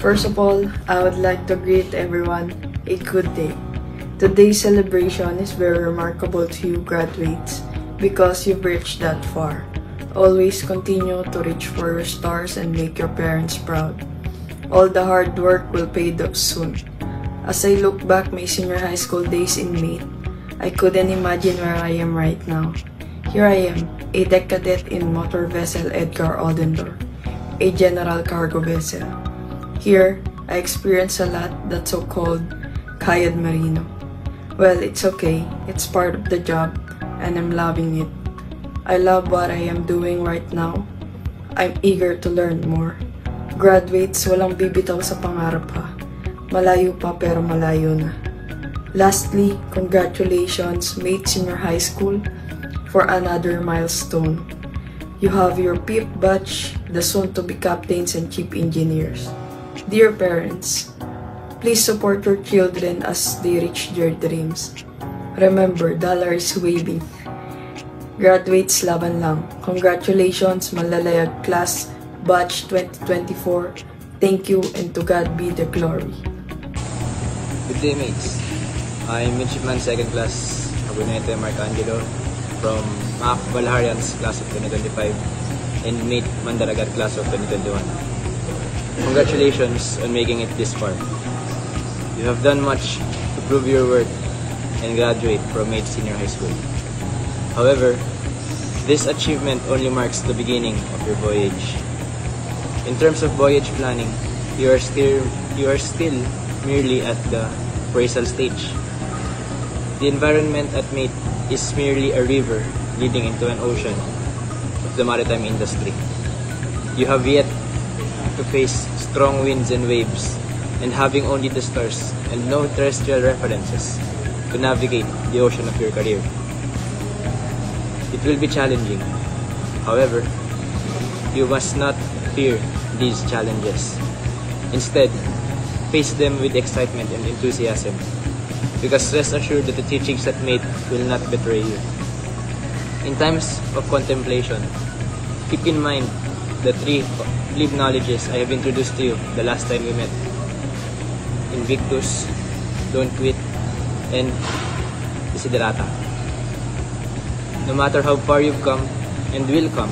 First of all, I would like to greet everyone a good day. Today's celebration is very remarkable to you graduates because you've reached that far. Always continue to reach for your stars and make your parents proud. All the hard work will pay off soon. As I look back my senior high school days in May, I couldn't imagine where I am right now. Here I am, a deck cadet in motor vessel Edgar Oldendorf, a general cargo vessel. Here, I experienced a lot that's so-called Kayad Marino. Well, it's okay, it's part of the job, and I'm loving it. I love what I am doing right now. I'm eager to learn more. Graduates, walang bibitaw sa pangarap ha. Malayo pa pero malayo na. Lastly, congratulations, Mate Senior High School, for another milestone. You have your fifth batch, the soon-to-be captains and chief engineers. Dear parents, please support your children as they reach their dreams. Remember, dollar is waving. Graduates, laban lang. Congratulations, Manlalayag Class Batch 2024. Thank you and to God be the glory. Good day, mates. I'm Midshipman 2nd Class Abunete Marcangelo from MAC Valharians Class of 2025 and Mate Mandaragat Class of 2021. Congratulations on making it this far. You have done much to prove your worth and graduate from Mate Senior High School. However, this achievement only marks the beginning of your voyage. In terms of voyage planning, you are still merely at the appraisal stage. The environment at Mate is merely a river leading into an ocean of the maritime industry. You have yet to face strong winds and waves, and having only the stars and no terrestrial references to navigate the ocean of your career. It will be challenging. However, you must not fear these challenges. Instead, face them with excitement and enthusiasm, because rest assured that the teachings at Mate will not betray you. In times of contemplation, keep in mind the three live knowledges I have introduced to you the last time we met. Invictus, Don't Quit, and Desiderata. No matter how far you've come and will come,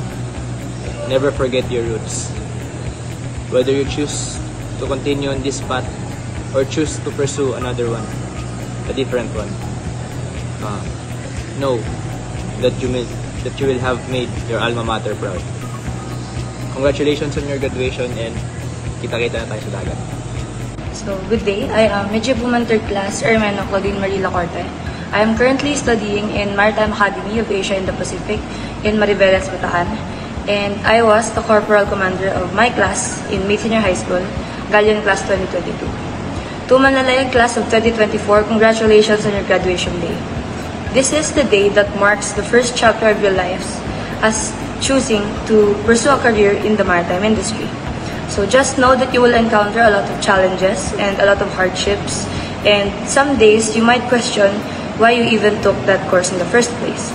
never forget your roots. Whether you choose to continue on this path or choose to pursue another one, a different one, know that you will have made your alma mater proud. Congratulations on your graduation and kita-kita na tayo sa dagat. So, good day. I am Midshipwoman 3rd Class Ermeno Claudine Marie Lacorte. I am currently studying in Maritime Academy of Asia and the Pacific in Mariveles, Bataan. And I was the corporal commander of my class in Mate Senior High School, Galleon Class 2022. To Manlalayag Class of 2024, congratulations on your graduation day. This is the day that marks the first chapter of your lives as choosing to pursue a career in the maritime industry. So just know that you will encounter a lot of challenges and a lot of hardships, and some days you might question why you even took that course in the first place.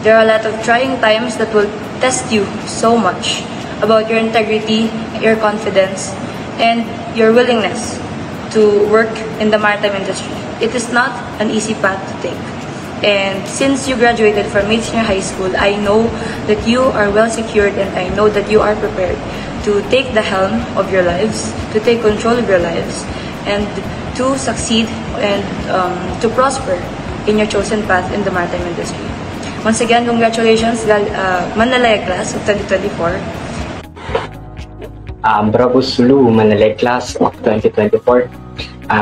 There are a lot of trying times that will test you so much about your integrity, your confidence, and your willingness to work in the maritime industry. It is not an easy path to take. And since you graduated from Mate Senior High School, I know that you are well secured and I know that you are prepared to take the helm of your lives, to take control of your lives, and to succeed and to prosper in your chosen path in the maritime industry. Once again, congratulations, Manlalayag Class of 2024. Bravo Sulu, Manlalayag Class of 2024.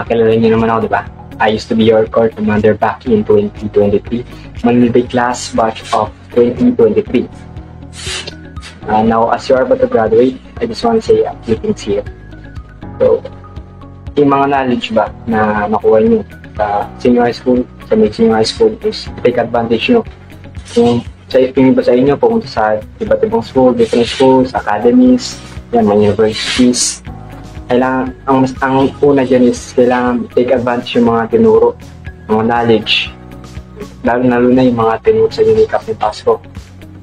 Kilala niyo naman ako, di ba? I used to be your corps commander back in 2023, Manlalayag Class Batch of 2023. Now, as you are about to graduate, I just want to say a few things here. So, yung mga knowledge ba na nakuha nyo sa senior high school, sa Mate Senior High School, is take advantage nyo. Kung sa iba sa inyo, pumunta sa iba't ibang school, different schools, academies, yan, mga universities. Kailangan, ang una dyan is kailangan take advantage yung mga tinuro, mga knowledge. Lalo na yung mga tinuro sa Unicap ni Pasco.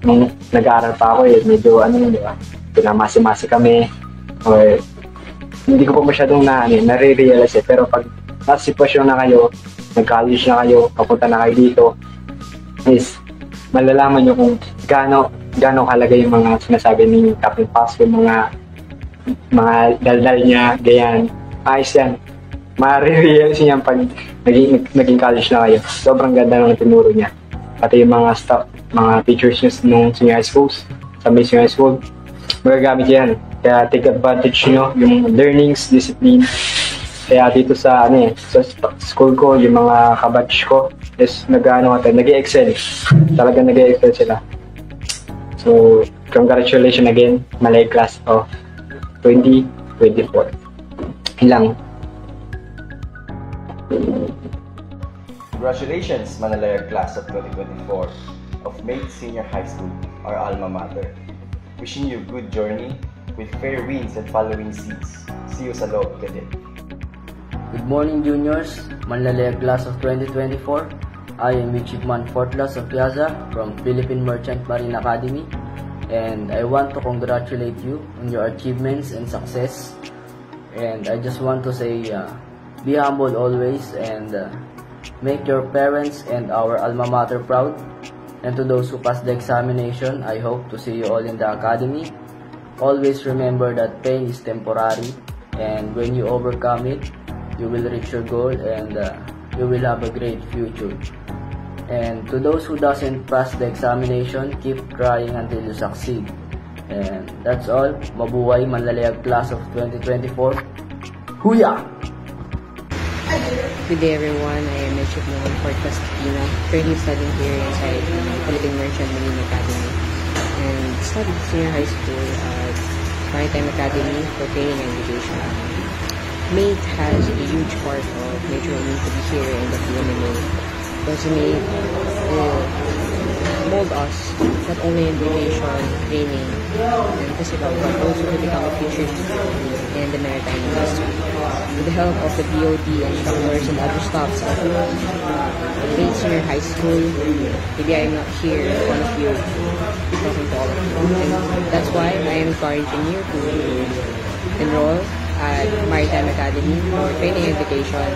Nung nag-aaral pa ako medyo di ba? Pinamasi-masi kami. Or hindi ko pa masyadong nare-realize pero pag nasa sitwasyon na kayo, nag-college na kayo, papunta na kayo dito, is malalaman nyo kung gaano halaga yung mga sinasabi ni Captain Pasco, mga daldal niya, ganyan. Ayos yan. Ma-realize niya pag naging college na kayo. Sobrang ganda ng tinuro niya. Pati yung mga staff, mga teachers niya nung senior high schools, sa may senior high school, magagamit yan. Kaya take advantage nyo yung learnings, discipline. Kaya dito sa sa school ko, yung mga kabatch ko is nag-excel. Talaga nag-excel sila. So, congratulations again, Malay Class of 2024. Ilang. Congratulations, Manalaya Class of 2024 of Mate Senior High School, our alma mater. Wishing you a good journey with fair winds and following seas. See you sa loob, cadet. Good morning, juniors. Manlalaya Class of 2024. I am Midshipman 4th Class of Piazza from Philippine Merchant Marine Academy, and I want to congratulate you on your achievements and success. And I just want to say, be humble always, and make your parents and our alma mater proud. And to those who passed the examination, I hope to see you all in the academy. Always remember that pain is temporary, and when you overcome it, you will reach your goal, and you will have a great future. And to those who doesn't pass the examination, keep trying until you succeed. And that's all. Mabuhay Manlalayag Class of 2024. Huya! Good day everyone, I am Midshipman 4th Class Tina, currently studying here inside Philippine Merchant Marine Academy, and studied senior high school at Maritime Academy for training and education. MATE has a huge part of majoring me to be here in the PMMA, because MATE will mold us not only in education, training, and physical, but also to become a future leader in the maritime industry. With the help of the BOD instructors and other staffs at MATE Senior High School, maybe I am not here in front of you talking to all of you. And that's why I am encouraging you to enroll at Maritime Academy for training and education,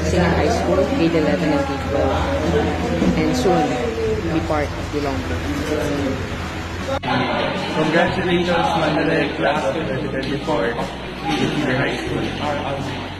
senior high school, grade 11 and grade 12, and soon be part of the long term. Congratulations, Manalaya Class of 2024, Senior High School, our alma mater.